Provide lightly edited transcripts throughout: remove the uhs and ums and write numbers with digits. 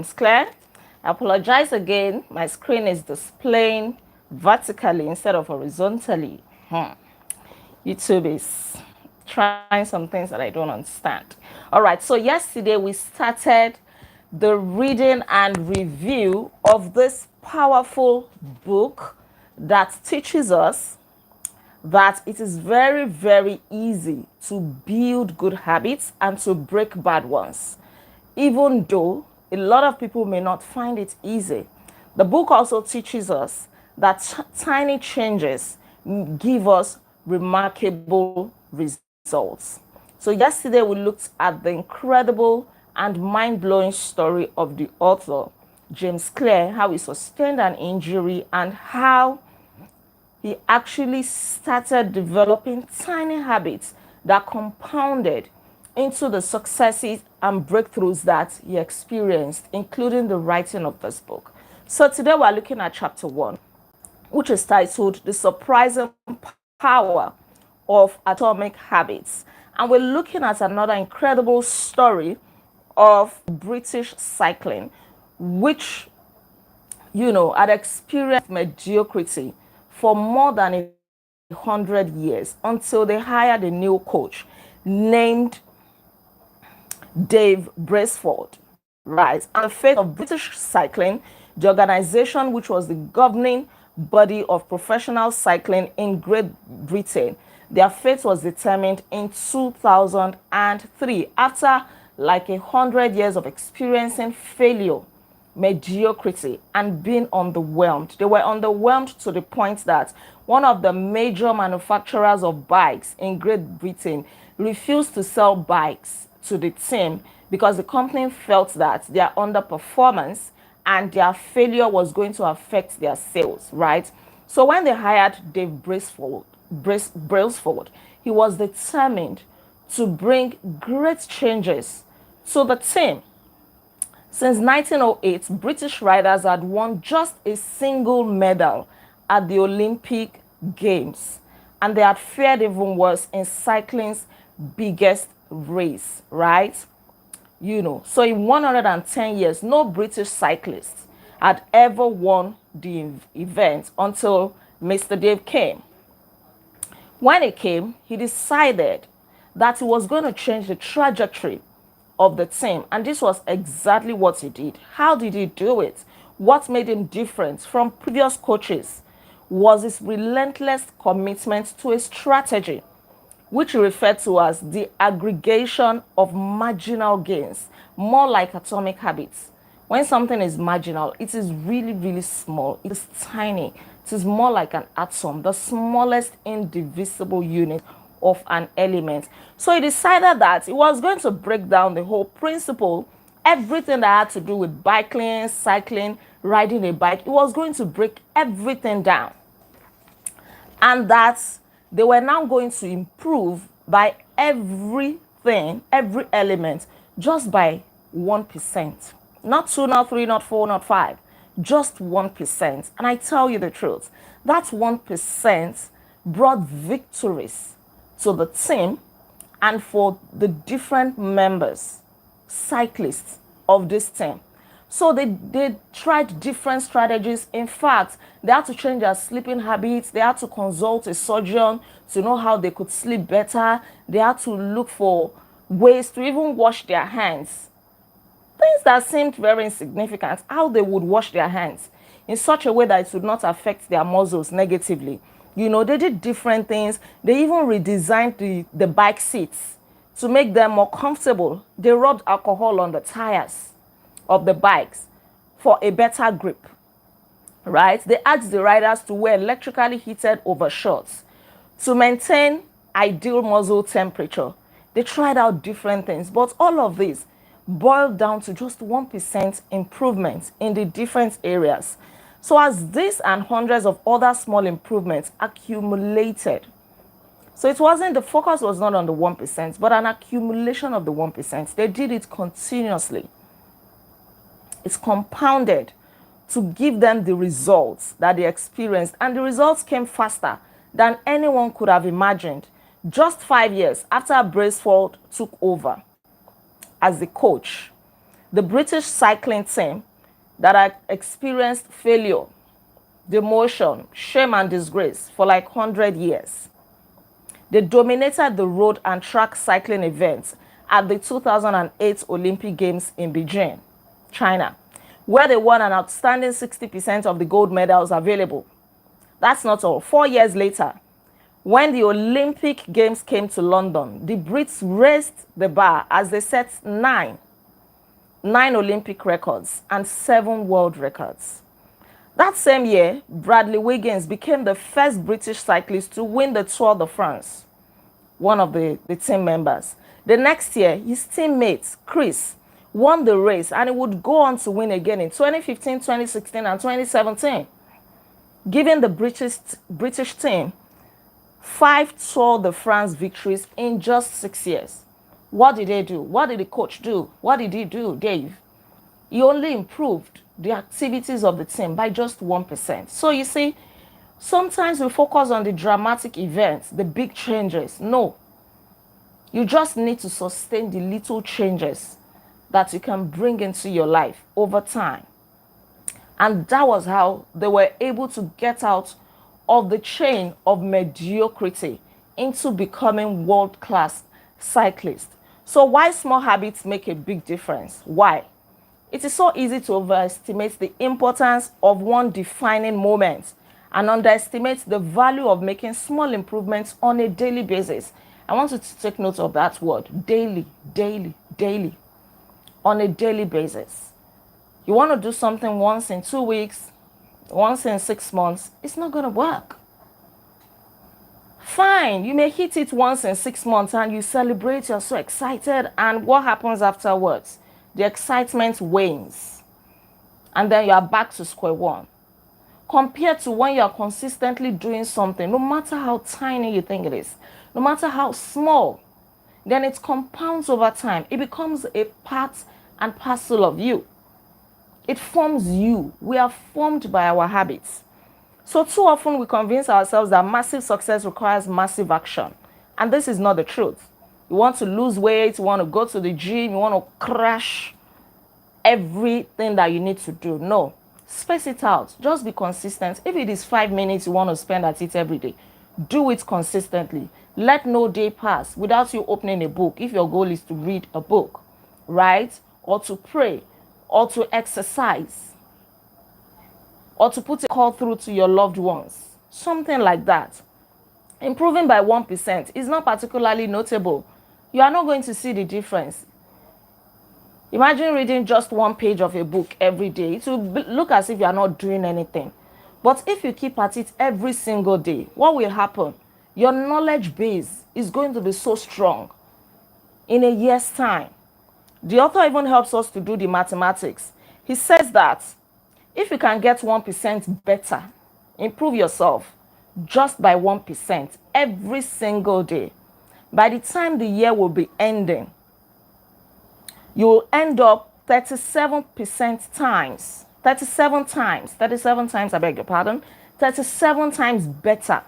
Claire. I apologize again. My screen is displaying vertically instead of horizontally. YouTube is trying some things that I don't understand. All right, so yesterday we started the reading and review of this powerful book that teaches us that it is very, very easy to build good habits and to break bad ones, even though a lot of people may not find it easy. The book also teaches us that tiny changes give us remarkable results. So, yesterday we looked at the incredible and mind blowing story of the author, James Clear, how he sustained an injury and how he actually started developing tiny habits that compounded into the successes and breakthroughs that he experienced, including the writing of this book. So today we're looking at chapter 1, which is titled The Surprising Power of Atomic Habits. And we're looking at another incredible story of British cycling, which, had experienced mediocrity for more than 100 years until they hired a new coach named Dave Brailsford, right? And the fate of British cycling, the organization which was the governing body of professional cycling in Great Britain, their fate was determined in 2003 after like 100 years of experiencing failure, mediocrity, and being underwhelmed. They were underwhelmed to the point that one of the major manufacturers of bikes in Great Britain refused to sell bikes to the team because the company felt that their underperformance and their failure was going to affect their sales, right? So when they hired Dave Brailsford, he was determined to bring great changes to the team. Since 1908, British riders had won just a single medal at the Olympic Games, and they had fared even worse in cycling's biggest race, right? So in 110 years, no British cyclist had ever won the event until Mr. Dave came. When he came, he decided that he was going to change the trajectory of the team. And this was exactly what he did. How did he do it? What made him different from previous coaches was his relentless commitment to a strategy, which he referred to as the aggregation of marginal gains, more like atomic habits. When something is marginal, it is really, really small. It is tiny. It is more like an atom, the smallest indivisible unit of an element. So he decided that he was going to break down the whole principle, everything that had to do with biking, cycling, riding a bike. He was going to break everything down. And that they were now going to improve by everything, every element, just by 1%. Not 2, not 3, not 4, not 5. Just 1%. And I tell you the truth, that 1% brought victories to the team and for the different members, cyclists of this team. So they tried different strategies. In fact, they had to change their sleeping habits. They had to consult a surgeon to know how they could sleep better. They had to look for ways to even wash their hands. Things that seemed very insignificant, how they would wash their hands in such a way that it would not affect their muscles negatively. They did different things. They even redesigned the bike seats to make them more comfortable. They rubbed alcohol on the tires of the bikes for a better grip, right? They asked the riders to wear electrically heated overshorts to maintain ideal muzzle temperature. They tried out different things, but all of this boiled down to just 1% improvement in the different areas. So as this and hundreds of other small improvements accumulated, so the focus was not on the 1%, but an accumulation of the 1%. They did it continuously. It's compounded to give them the results that they experienced. And the results came faster than anyone could have imagined. Just 5 years after Brailsford took over as the coach, The British cycling team that had experienced failure, demotion, shame, and disgrace for like 100 years. They dominated the road and track cycling events at the 2008 Olympic Games in Beijing, China, where they won an outstanding 60% of the gold medals available. That's not all. 4 years later, when the Olympic Games came to London, the Brits raised the bar as they set nine Olympic records and 7 world records. That same year, Bradley Wiggins became the first British cyclist to win the Tour de France, one of the team members. The next year, his teammate, Chris, won the race, and he would go on to win again in 2015, 2016, and 2017, giving the British team 5 Tour de France victories in just 6 years. What did they do? What did the coach do? What did he do, Dave? He only improved the activities of the team by just 1%. So you see, sometimes we focus on the dramatic events, the big changes. No. You just need to sustain the little changes that you can bring into your life over time. And that was how they were able to get out of the chain of mediocrity into becoming world-class cyclists. So why small habits make a big difference? Why? It is so easy to overestimate the importance of one defining moment and underestimate the value of making small improvements on a daily basis. I want you to take note of that word, daily, daily, daily, on a daily basis. You want to do something once in 2 weeks, once in 6 months, it's not going to work. Fine, you may hit it once in 6 months and you celebrate, you're so excited, and what happens afterwards? The excitement wanes, and then you are back to square one. Compared to when you are consistently doing something, no matter how tiny you think it is, no matter how small, then it compounds over time. It becomes a part and parcel of you. It forms you. We are formed by our habits. So too often we convince ourselves that massive success requires massive action. And this is not the truth. You want to lose weight, you want to go to the gym, you want to crash everything that you need to do. No, space it out. Just be consistent. If it is 5 minutes you want to spend at it every day, do it consistently. Let no day pass without you opening a book. If your goal is to read a book, right? Or to pray, or to exercise, or to put a call through to your loved ones, something like that. Improving by 1% is not particularly notable. You are not going to see the difference. Imagine reading just 1 page of a book every day. It will look as if you are not doing anything. But if you keep at it every single day, what will happen? Your knowledge base is going to be so strong in a year's time. The author even helps us to do the mathematics. He says that if you can get 1% better, improve yourself just by 1% every single day, by the time the year will be ending, you will end up 37 times, I beg your pardon, 37 times better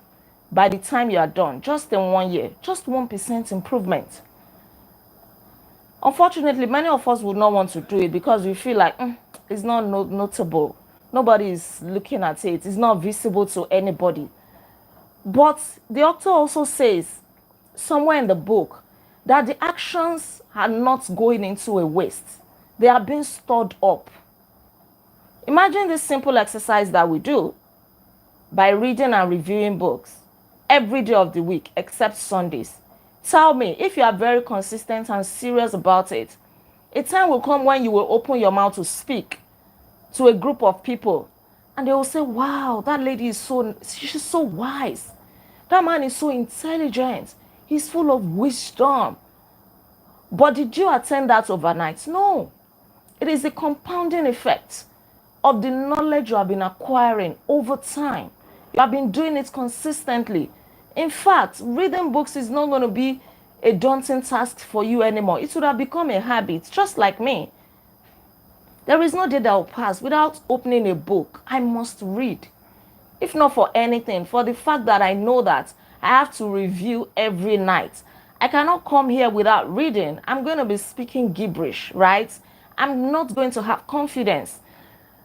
by the time you are done, just in 1 year, just 1% improvement. Unfortunately, many of us would not want to do it because we feel like it's not notable. Nobody is looking at it. It's not visible to anybody. But the author also says somewhere in the book that the actions are not going into a waste. They are being stored up. Imagine this simple exercise that we do by reading and reviewing books every day of the week except Sundays. Tell me, if you are very consistent and serious about it, a time will come when you will open your mouth to speak to a group of people and they will say, wow, that lady is she's so wise. That man is so intelligent. He's full of wisdom. But did you attend that overnight? No. It is the compounding effect of the knowledge you have been acquiring over time. You have been doing it consistently. In fact, reading books is not going to be a daunting task for you anymore. It would have become a habit, just like me. There is no day that will pass without opening a book. I must read. If not for anything, for the fact that I know that I have to review every night. I cannot come here without reading. I'm going to be speaking gibberish, right? I'm not going to have confidence.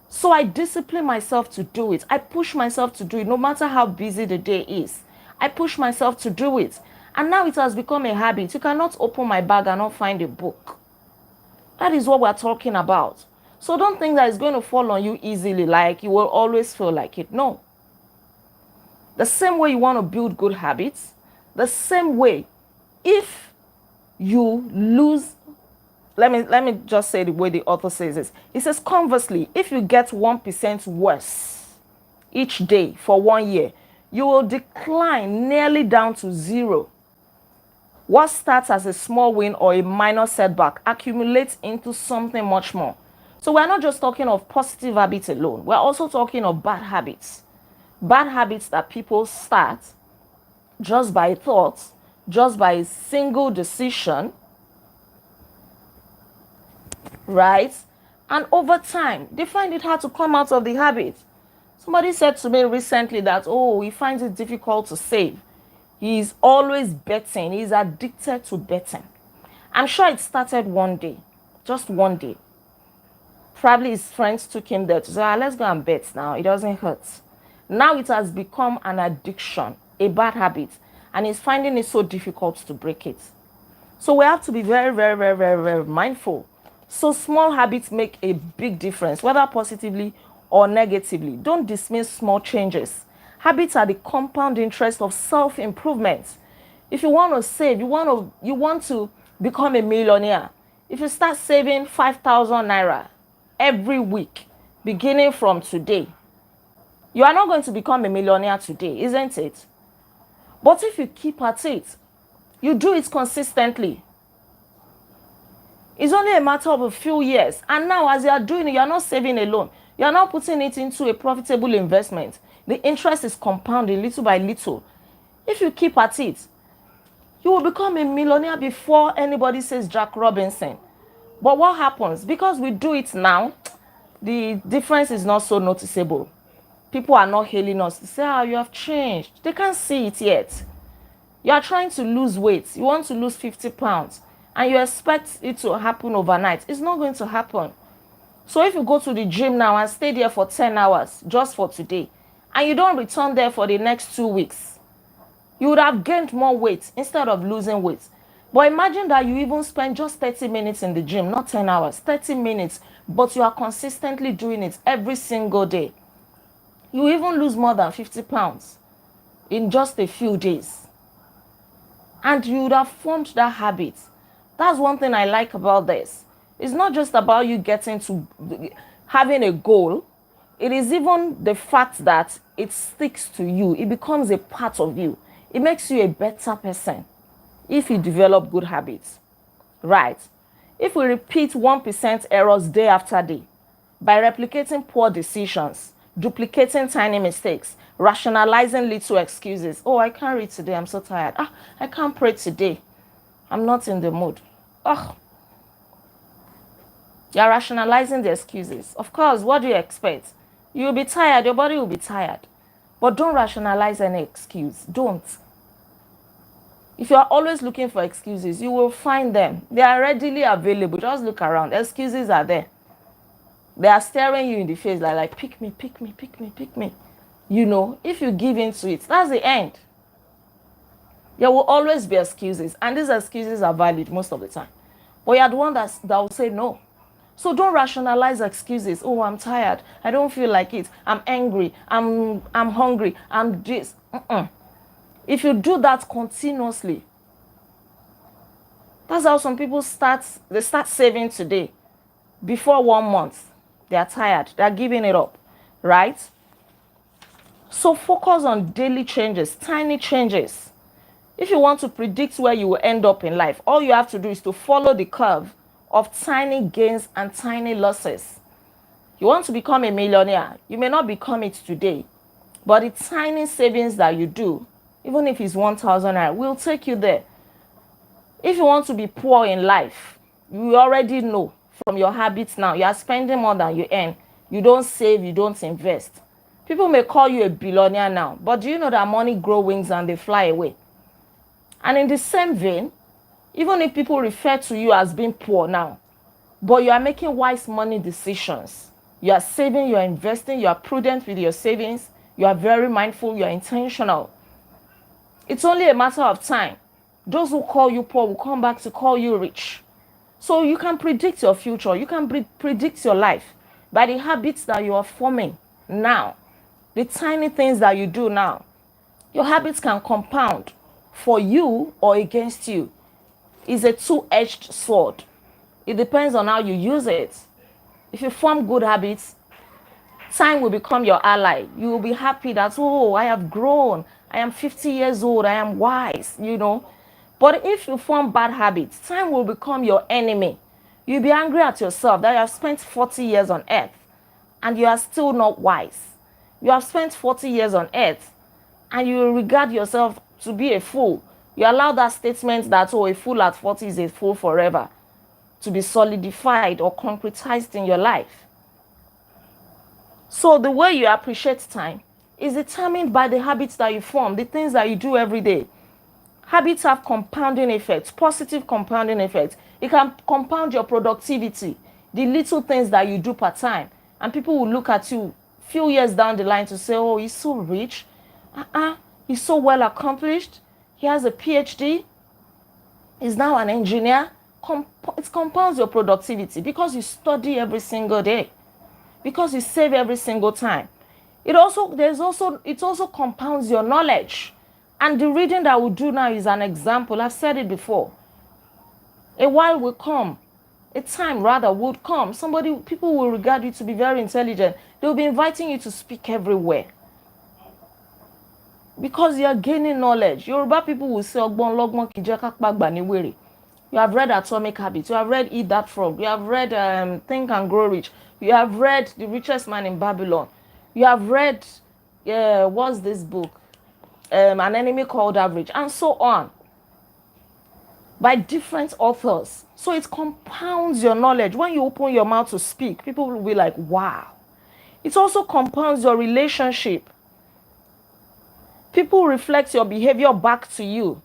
So I discipline myself to do it. I push myself to do it, no matter how busy the day is. I push myself to do it. And now it has become a habit. You cannot open my bag and not find a book. That is what we're talking about. So don't think that it's going to fall on you easily, like you will always feel like it. No. The same way you want to build good habits, the same way, if you lose, let me just say the way the author says this. He says, conversely, if you get 1% worse each day for 1 year, you will decline nearly down to 0. What starts as a small win or a minor setback accumulates into something much more. So we're not just talking of positive habits alone. We're also talking of bad habits. Bad habits that people start just by thoughts, just by a single decision, right? And over time, they find it hard to come out of the habit. Somebody said to me recently that, oh, he finds it difficult to save. He's always betting. He's addicted to betting. I'm sure it started one day, just one day. Probably his friends took him there to say, let's go and bet now. It doesn't hurt. Now it has become an addiction, a bad habit, and he's finding it so difficult to break it. So we have to be very, very, very, very, very mindful. So small habits make a big difference, whether positively or negatively. Don't dismiss small changes. Habits are the compound interest of self-improvement. If you want to save, you want to become a millionaire. If you start saving 5,000 naira every week, beginning from today, you are not going to become a millionaire today, isn't it? But if you keep at it, you do it consistently, it's only a matter of a few years. And now as you are doing it, you are not saving alone. You are now putting it into a profitable investment. The interest is compounding little by little. If you keep at it, you will become a millionaire before anybody says Jack Robinson. But what happens? Because we do it now, the difference is not so noticeable. People are not hailing us to say, you have changed. They can't see it yet. You are trying to lose weight. You want to lose 50 pounds. And you expect it to happen overnight. It's not going to happen. So if you go to the gym now and stay there for 10 hours just for today, and you don't return there for the next 2 weeks, you would have gained more weight instead of losing weight. But imagine that you even spend just 30 minutes in the gym, not 10 hours, 30 minutes, but you are consistently doing it every single day. You even lose more than 50 pounds in just a few days. And you would have formed that habit. That's one thing I like about this. It's not just about you getting to having a goal. It is even the fact that it sticks to you. It becomes a part of you. It makes you a better person if you develop good habits, right? If we repeat 1% errors day after day, by replicating poor decisions, duplicating tiny mistakes, rationalizing little excuses. Oh, I can't read today. I'm so tired. I can't pray today. I'm not in the mood. You're rationalizing the excuses. Of course, what do you expect? You'll be tired. Your body will be tired. But don't rationalize any excuse. Don't. If you're always looking for excuses, you will find them. They are readily available. Just look around. Excuses are there. They are staring you in the face like pick me, pick me, pick me, pick me. You know, if you give in to it, that's the end. There will always be excuses, and these excuses are valid most of the time. But you're the one that will say no. So don't rationalize excuses. Oh, I'm tired. I don't feel like it. I'm angry. I'm hungry. I'm this. If you do that continuously, that's how some people start saving today. Before 1 month, they are tired. They are giving it up, right? So focus on daily changes, tiny changes. If you want to predict where you will end up in life, all you have to do is to follow the curve of tiny gains and tiny losses. You want to become a millionaire. You may not become it today, but the tiny savings that you do, even if it's 1,000 naira, will take you there. If you want to be poor in life, you already know from your habits now, you are spending more than you earn. You don't save, you don't invest. People may call you a billionaire now, but do you know that money grows wings and they fly away? And in the same vein, even if people refer to you as being poor now, but you are making wise money decisions. You are saving, you are investing, you are prudent with your savings, you are very mindful, you are intentional. It's only a matter of time. Those who call you poor will come back to call you rich. So you can predict your future. You can predict your life by the habits that you are forming now, the tiny things that you do now. Your habits can compound for you or against you. It's a two-edged sword. It depends on how you use it. If you form good habits, time will become your ally. You will be happy that, oh, I have grown. I am 50 years old. I am wise, But if you form bad habits, time will become your enemy. You'll be angry at yourself that you have spent 40 years on earth and you are still not wise. You have spent 40 years on earth and you regard yourself to be a fool. You allow that statement that, oh, a fool at 40 is a fool forever to be solidified or concretized in your life. So the way you appreciate time is determined by the habits that you form, the things that you do every day. Habits have compounding effects, positive compounding effects. It can compound your productivity, the little things that you do per time. And people will look at you a few years down the line to say, oh, he's so rich. He's so well accomplished. He has a PhD. He's now an engineer. It compounds your productivity because you study every single day, because you save every single time. It also compounds your knowledge. And the reading that we do now is an example. I've said it before. A while will come. A time rather would come. People will regard you to be very intelligent. They'll be inviting you to speak everywhere. Because you are gaining knowledge. Yoruba people will say, Ogbon Logbon Kijaka Baniwere. You have read Atomic Habits. You have read Eat That Frog. You have read Think and Grow Rich. You have read The Richest Man in Babylon. You have read, what's this book? An Enemy Called Average, and so on. By different authors. So it compounds your knowledge. When you open your mouth to speak, people will be like, wow. It also compounds your relationship. People reflect your behavior back to you.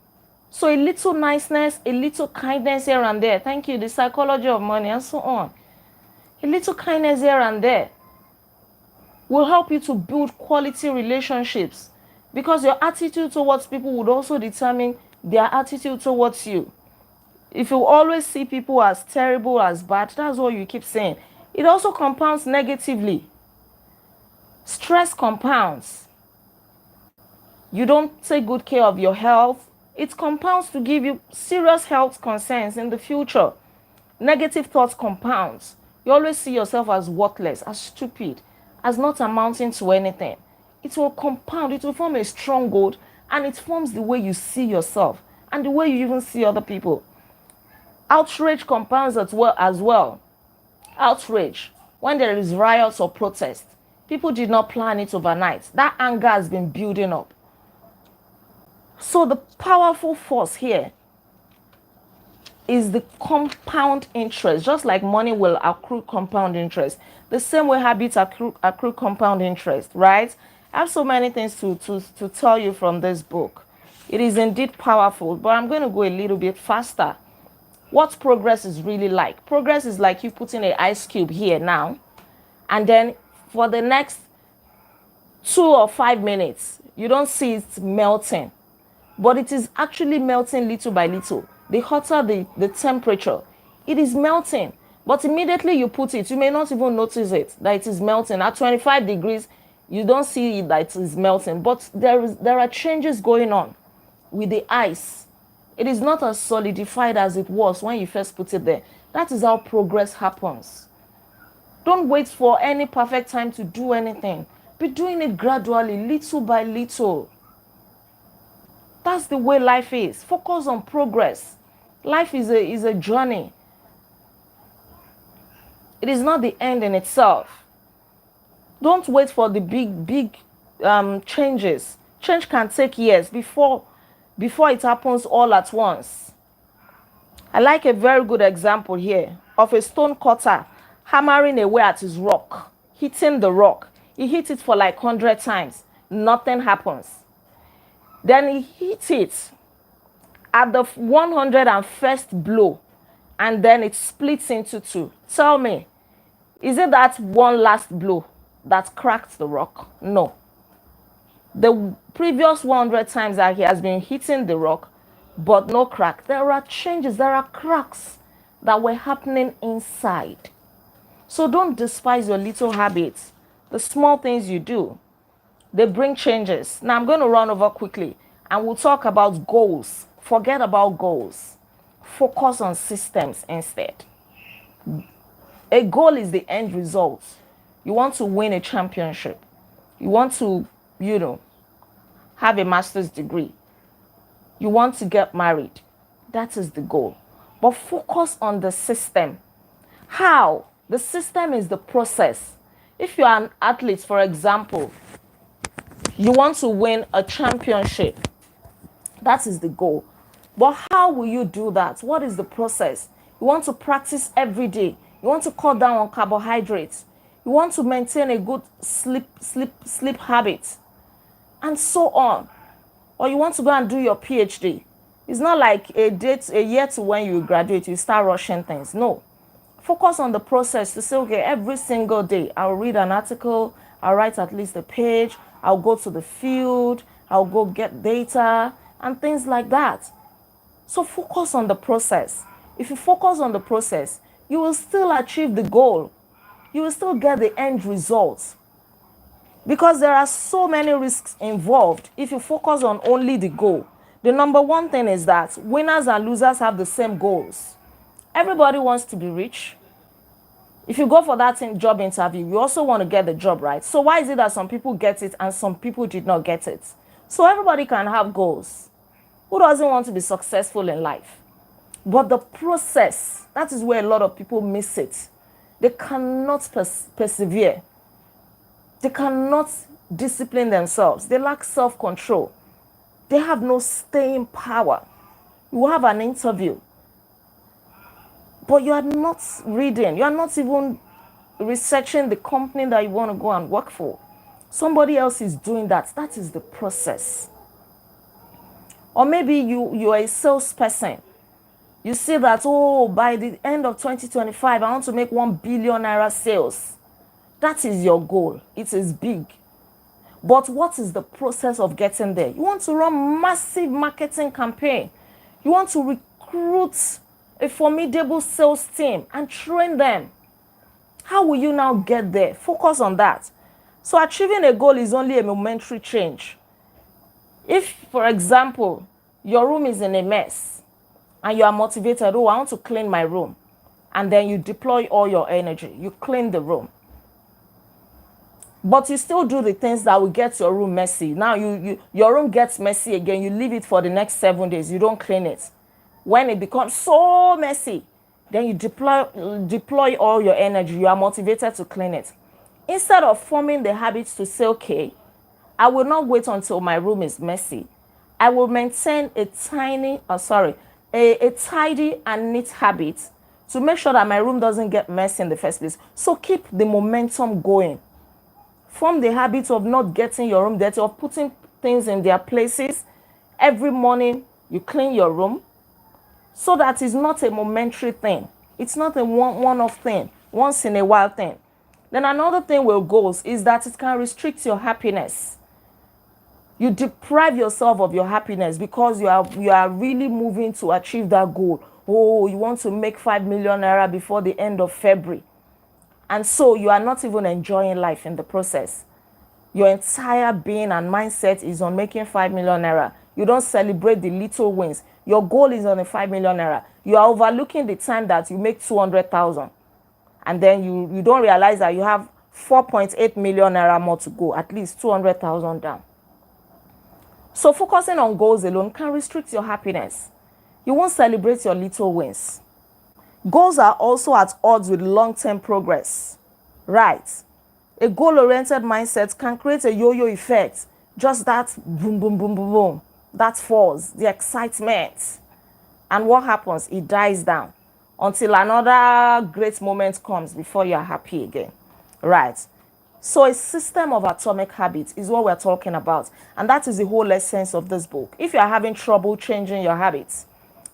So a little niceness, a little kindness here and there. Thank you, the psychology of money, and so on. A little kindness here and there will help you to build quality relationships, because your attitude towards people would also determine their attitude towards you. If you always see people as terrible, as bad, that's what you keep saying. It also compounds negatively. Stress compounds. You don't take good care of your health. It compounds to give you serious health concerns in the future. Negative thoughts compounds. You always see yourself as worthless, as stupid, as not amounting to anything. It will compound, it will form a stronghold, and it forms the way you see yourself and the way you even see other people. Outrage compounds as well. Outrage, when there is riots or protest, people did not plan it overnight. That anger has been building up. So the powerful force here is the compound interest. Just like money will accrue compound interest, the same way habits accrue compound interest, right? I have so many things to tell you from this book. It is indeed powerful, but I'm going to go a little bit faster. What progress is really like? Progress is like you putting an ice cube here now, and then for the next 2 or 5 minutes, you don't see it melting, but it is actually melting little by little. The hotter the temperature, it is melting. But immediately you put it, you may not even notice it, that it is melting. At 25 degrees, you don't see that it is melting. But there are changes going on with the ice. It is not as solidified as it was when you first put it there. That is how progress happens. Don't wait for any perfect time to do anything. Be doing it gradually, little by little. That's the way life is. Focus on progress. Life is a journey. It is not the end in itself. Don't wait for the big changes. Change can take years before it happens all at once. I like a very good example here of a stone cutter hammering away at his rock, hitting the rock. He hit it for like 100 times. Nothing happens. Then he hit it at the 101st blow, and then it splits into two. Tell me, is it that one last blow that cracked the rock? No. The previous 100 times that he has been hitting the rock, but no crack. There are changes, there are cracks that were happening inside. So don't despise your little habits, the small things you do. They bring changes. Now I'm going to run over quickly and we'll talk about goals. Forget about goals. Focus on systems instead. A goal is the end result. You want to win a championship. You want to, have a master's degree. You want to get married. That is the goal. But focus on the system. How? The system is the process. If you are an athlete, for example, you want to win a championship. That is the goal. But how will you do that? What is the process? You want to practice every day. You want to cut down on carbohydrates. You want to maintain a good sleep habit, and so on. Or you want to go and do your PhD. It's not like a year to when you graduate, you start rushing things. No. Focus on the process to say, okay, every single day, I'll read an article, I'll write at least a page, I'll go to the field, I'll go get data, and things like that. So focus on the process. If you focus on the process, you will still achieve the goal. You will still get the end results. Because there are so many risks involved if you focus on only the goal. The number one thing is that winners and losers have the same goals. Everybody wants to be rich. If you go for that job interview, you also want to get the job, right? So why is it that some people get it and some people did not get it? So everybody can have goals. Who doesn't want to be successful in life? But the process, that is where a lot of people miss it. They cannot persevere. They cannot discipline themselves. They lack self-control. They have no staying power. You have an interview, but you are not reading. You are not even researching the company that you want to go and work for. Somebody else is doing that. That is the process. Or maybe you are a salesperson. You see that, by the end of 2025, I want to make 1 billion naira sales. That is your goal. It is big. But what is the process of getting there? You want to run massive marketing campaign. You want to recruit a formidable sales team and train them. How will you now get there? Focus on that. So achieving a goal is only a momentary change. If, for example, your room is in a mess and you are motivated, I want to clean my room. And then you deploy all your energy. You clean the room. But you still do the things that will get your room messy. Now your room gets messy again. You leave it for the next 7 days. You don't clean it. When it becomes so messy, then you deploy all your energy. You are motivated to clean it. Instead of forming the habits to say, okay, I will not wait until my room is messy. I will maintain a tidy and neat habit to make sure that my room doesn't get messy in the first place. So keep the momentum going. Form the habit of not getting your room dirty, of putting things in their places. Every morning, you clean your room so that it's not a momentary thing. It's not a one-off thing, once in a while thing. Then another thing with goals is that it can restrict your happiness. You deprive yourself of your happiness because you are really moving to achieve that goal. You want to make 5 million naira before the end of February. And so you are not even enjoying life in the process. Your entire being and mindset is on making 5 million naira. You don't celebrate the little wins. Your goal is on a 5 million naira. You are overlooking the time that you make 200,000. And then you don't realize that you have 4.8 million naira more to go, at least 200,000 down. So focusing on goals alone can restrict your happiness. You won't celebrate your little wins. Goals are also at odds with long-term progress. Right. A goal-oriented mindset can create a yo-yo effect. Just that boom, boom, boom, boom, boom. That falls, the excitement. And what happens? It dies down until another great moment comes before you are happy again. Right. So a system of atomic habits is what we're talking about. And that is the whole essence of this book. If you're having trouble changing your habits,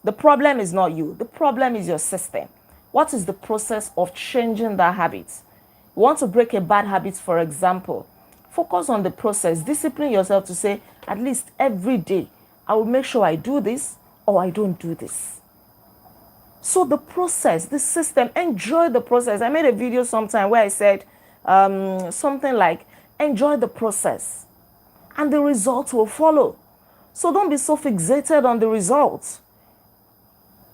The problem is not you. The problem is your system. What is the process of changing that habit? You want to break a bad habit, for example. Focus on the process. Discipline yourself to say, at least every day, I will make sure I do this or I don't do this. So the process, the system, enjoy the process. I made a video sometime where I said something like, enjoy the process and the results will follow. So don't be so fixated on the results.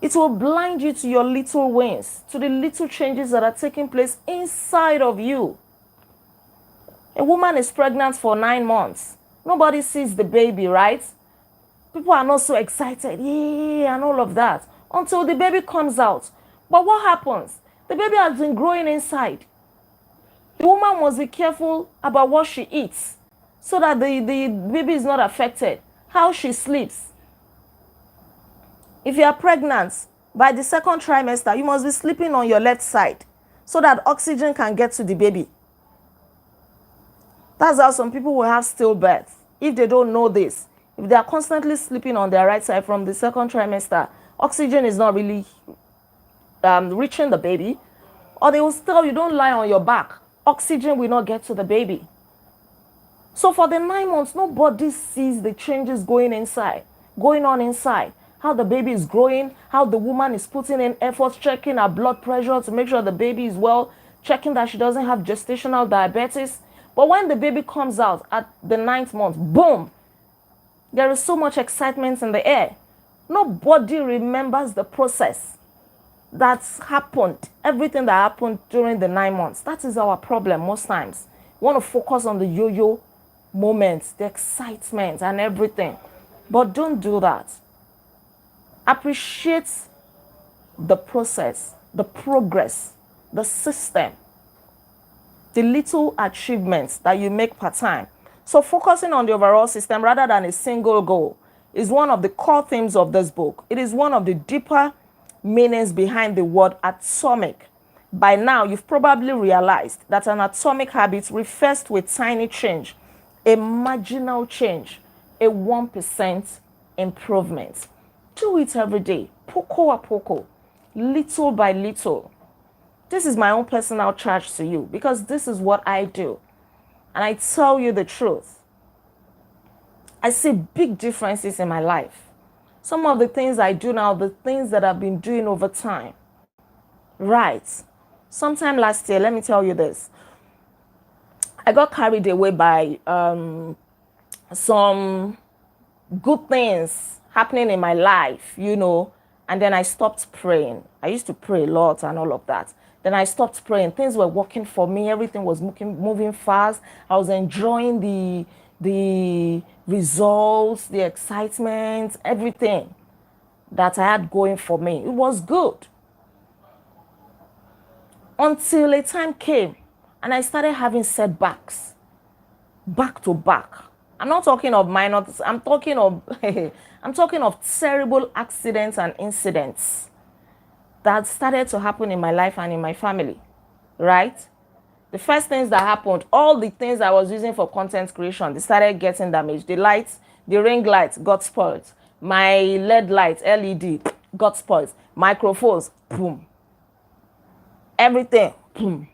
It will blind you to your little wins, to the little changes that are taking place inside of you. A woman is pregnant for 9 months. Nobody sees the baby, right? People are not so excited, yeah, and all of that, until the baby comes out. But what happens? The baby has been growing inside. The woman must be careful about what she eats so that the baby is not affected, how she sleeps. If you are pregnant, by the 2nd trimester, you must be sleeping on your left side so that oxygen can get to the baby. That's how some people will have stillbirth. If they don't know this, if they are constantly sleeping on their right side from the 2nd trimester, oxygen is not really reaching the baby. Or they will tell you, don't lie on your back. Oxygen will not get to the baby. So for the 9 months, nobody sees the changes going on inside. How the baby is growing, how the woman is putting in effort, checking her blood pressure to make sure the baby is well, checking that she doesn't have gestational diabetes. But when the baby comes out at the 9th month, boom, there is so much excitement in the air. Nobody remembers the process that's happened, everything that happened during the 9 months. That is our problem most times. We want to focus on the yo-yo moments, the excitement and everything. But don't do that. Appreciate the process, the progress, the system, the little achievements that you make per time. So focusing on the overall system rather than a single goal is one of the core themes of this book. It is one of the deeper meanings behind the word atomic. By now, you've probably realized that an atomic habit refers to a tiny change, a marginal change, a 1% improvement. Do it every day, poco a poco, little by little. This is my own personal charge to you because this is what I do. And I tell you the truth. I see big differences in my life. Some of the things I do now, the things that I've been doing over time. Right. Sometime last year, let me tell you this. I got carried away by some good things happening in my life, and then I stopped praying. I used to pray a lot and all of that. Then I stopped praying. Things were working for me. Everything was moving fast. I was enjoying the results, the excitement, everything that I had going for me. It was good. Until a time came and I started having setbacks back to back. I'm not talking of minor, I'm talking of terrible accidents and incidents that started to happen in my life and in my family, right? The first things that happened, all the things I was using for content creation, they started getting damaged. The lights, the ring lights got spoiled. My LED light, LED, got spoiled. Microphones, boom. Everything, boom.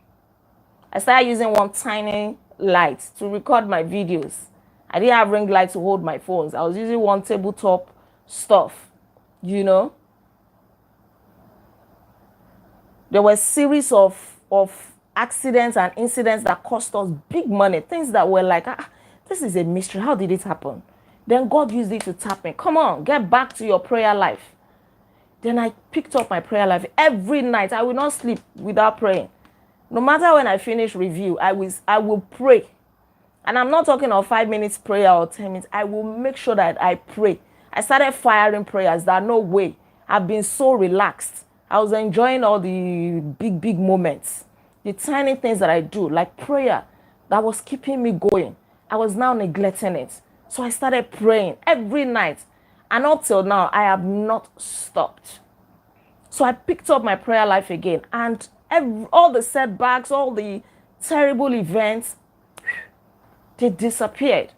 I started using one tiny light to record my videos. I didn't have ring light to hold my phones. I was using one tabletop stuff, There were a series of accidents and incidents that cost us big money. Things that were like, this is a mystery. How did it happen? Then God used it to tap me. Come on, get back to your prayer life. Then I picked up my prayer life. Every night, I will not sleep without praying. No matter when I finish review, I will pray. And I'm not talking of 5 minutes prayer or 10 minutes. I will make sure that I pray. I started firing prayers that no way. I've been so relaxed. I was enjoying all the big moments. The tiny things that I do, like prayer, that was keeping me going. I was now neglecting it. So I started praying every night. And up till now, I have not stopped. So I picked up my prayer life again. And all the setbacks, all the terrible events, they disappeared.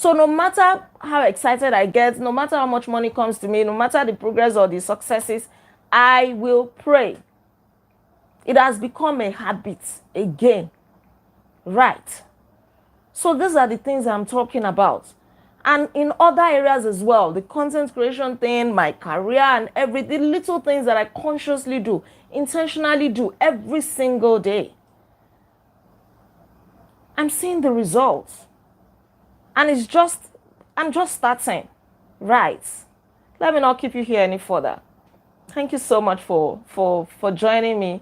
So no matter how excited I get, no matter how much money comes to me, no matter the progress or the successes, I will pray. It has become a habit again. Right. So these are the things I'm talking about. And in other areas as well, the content creation thing, my career and the little things that I consciously do, intentionally do every single day. I'm seeing the results. And I'm just starting. Right. Let me not keep you here any further. Thank you so much for joining me,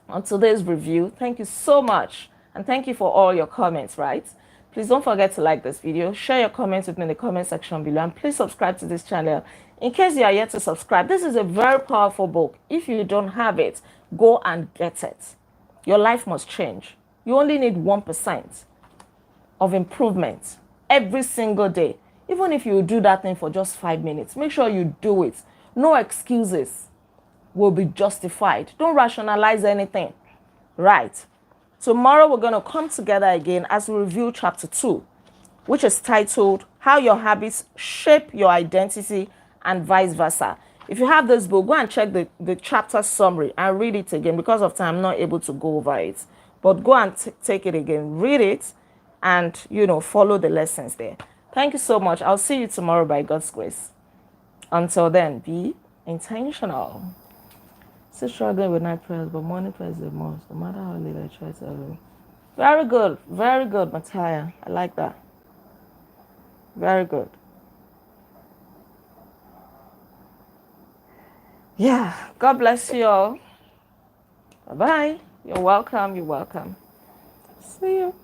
on today's review. Thank you so much. And thank you for all your comments, right? Please don't forget to like this video, share your comments with me in the comment section below, and please subscribe to this channel. In case you are yet to subscribe, this is a very powerful book. If you don't have it, go and get it. Your life must change. You only need 1% of improvement every single day. Even if you do that thing for just 5 minutes, make sure you do it. No excuses will be justified. Don't rationalize anything. Right. Tomorrow we're going to come together again as we review chapter 2, which is titled How Your Habits Shape Your Identity and Vice Versa. If you have this book, go and check the chapter summary and read it again. Because of time, I'm not able to go over it. But go and take it again, read it, and, follow the lessons there. Thank you so much. I'll see you tomorrow by God's grace. Until then, be intentional. Still struggling with night prayers, but morning prayers the most. No matter how late I try to. Very good. Very good, Mattia. I like that. Very good. Yeah. God bless you all. Bye-bye. You're welcome. You're welcome. See you.